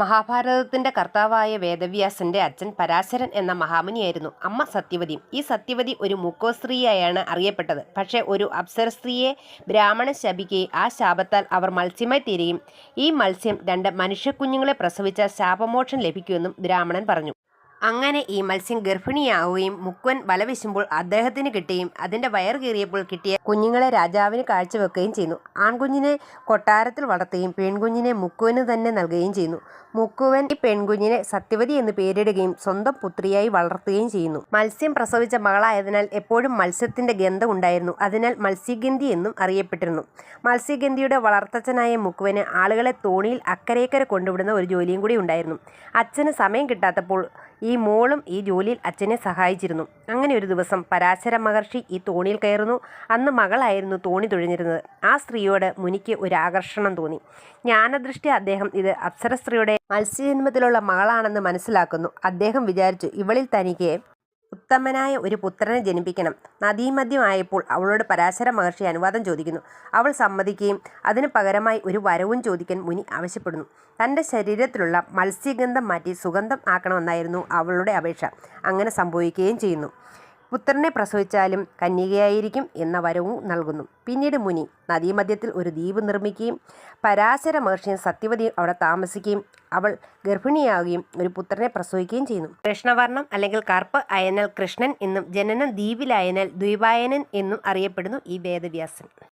മഹാഭാരതത്തിന്റെ കർത്താവായ വേദവ്യാസന്റെ അച്ഛൻ പരാശരൻ എന്ന മഹാമുനിയായിരുന്നു. അമ്മ സത്യവതിയും. ഈ സത്യവതി ഒരു മുക്കോസ്ത്രീയായാണ് അറിയപ്പെട്ടത്. പക്ഷേ ഒരു അപ്സരസ്ത്രീയെ ബ്രാഹ്മണൻ ശപിക്കുകയും ആ ശാപത്താൽ അവർ മത്സ്യമായി തീരുകയും ഈ മത്സ്യം 2 മനുഷ്യക്കുഞ്ഞുങ്ങളെ പ്രസവിച്ചാൽ ശാപമോക്ഷം ലഭിക്കുമെന്നും ബ്രാഹ്മണൻ പറഞ്ഞു. അങ്ങനെ ഈ മത്സ്യം ഗർഭിണിയാവുകയും മുക്കുവൻ വല വീശുമ്പോൾ അദ്ദേഹത്തിന് കിട്ടുകയും അതിൻ്റെ വയർ കീറിയപ്പോൾ കിട്ടിയ കുഞ്ഞുങ്ങളെ രാജാവിന് കാഴ്ചവെക്കുകയും ചെയ്യുന്നു. ആൺകുഞ്ഞിനെ കൊട്ടാരത്തിൽ വളർത്തുകയും പെൺകുഞ്ഞിനെ മുക്കുവന് തന്നെ നൽകുകയും ചെയ്യുന്നു. മുക്കുവൻ ഈ പെൺകുഞ്ഞിനെ സത്യവതി എന്ന് പേരിടുകയും സ്വന്തം പുത്രിയായി വളർത്തുകയും ചെയ്യുന്നു. മത്സ്യം പ്രസവിച്ച മകളായതിനാൽ എപ്പോഴും മത്സ്യത്തിൻ്റെ ഗന്ധം ഉണ്ടായിരുന്നു. അതിനാൽ മത്സ്യഗന്ധി എന്നും അറിയപ്പെട്ടിരുന്നു. മത്സ്യഗന്ധിയുടെ വളർത്തച്ഛനായ മുക്കുവന് ആളുകളെ തോണിയിൽ അക്കരേക്കര കൊണ്ടുവിടുന്ന ഒരു ജോലിയും കൂടി ഉണ്ടായിരുന്നു. അച്ഛന് സമയം കിട്ടാത്തപ്പോൾ ഈ മോളും ഈ ജോലിയിൽ അച്ഛനെ സഹായിച്ചിരുന്നു. അങ്ങനെ ഒരു ദിവസം പരാശര മഹർഷി ഈ തോണിയിൽ കയറുന്നു. അന്ന് മകളായിരുന്നു തോണി തുഴഞ്ഞിരുന്നത്. ആ സ്ത്രീയോട് മുനിക്ക് ഒരു ആകർഷണം തോന്നി. ജ്ഞാനദൃഷ്ടി അദ്ദേഹം ഇത് അപ്സരസ്ത്രീയുടെ മത്സ്യജന്മത്തിലുള്ള മകളാണെന്ന് മനസ്സിലാക്കുന്നു. അദ്ദേഹം വിചാരിച്ചു, ഇവളിൽ തനിക്ക് ഉത്തമനായ ഒരു പുത്രനെ ജനിപ്പിക്കണം. നദീമധ്യമായപ്പോൾ അവളോട് പരാശര മഹർഷി അനുവാദം ചോദിക്കുന്നു. അവൾ സമ്മതിക്കുകയും അതിന് പകരമായി ഒരു വരവും ചോദിക്കാൻ മുനി ആവശ്യപ്പെടുന്നു. തൻ്റെ ശരീരത്തിലുള്ള മത്സ്യഗന്ധം മാറ്റി സുഗന്ധം ആക്കണമെന്നായിരുന്നു അവളുടെ അപേക്ഷ. അങ്ങനെ സംഭവിക്കുകയും ചെയ്യുന്നു. പുത്രനെ പ്രസവിച്ചാലും കന്യകയായിരിക്കും എന്ന വരവും നൽകുന്നു. പിന്നീട് മുനി നദീമധ്യത്തിൽ ഒരു ദ്വീപ് നിർമ്മിക്കുകയും പരാശര മഹർഷിയും സത്യവതിയും അവിടെ താമസിക്കുകയും അവൾ ഗർഭിണിയാവുകയും ഒരു പുത്രനെ പ്രസവിക്കുകയും ചെയ്യുന്നു. കൃഷ്ണവർണം അല്ലെങ്കിൽ കറുപ്പ് അയനാൽ കൃഷ്ണൻ എന്നും ജനനം ദ്വീപിലായനാൽ ദ്വീപായനൻ എന്നും അറിയപ്പെടുന്നു ഈ വേദവ്യാസൻ.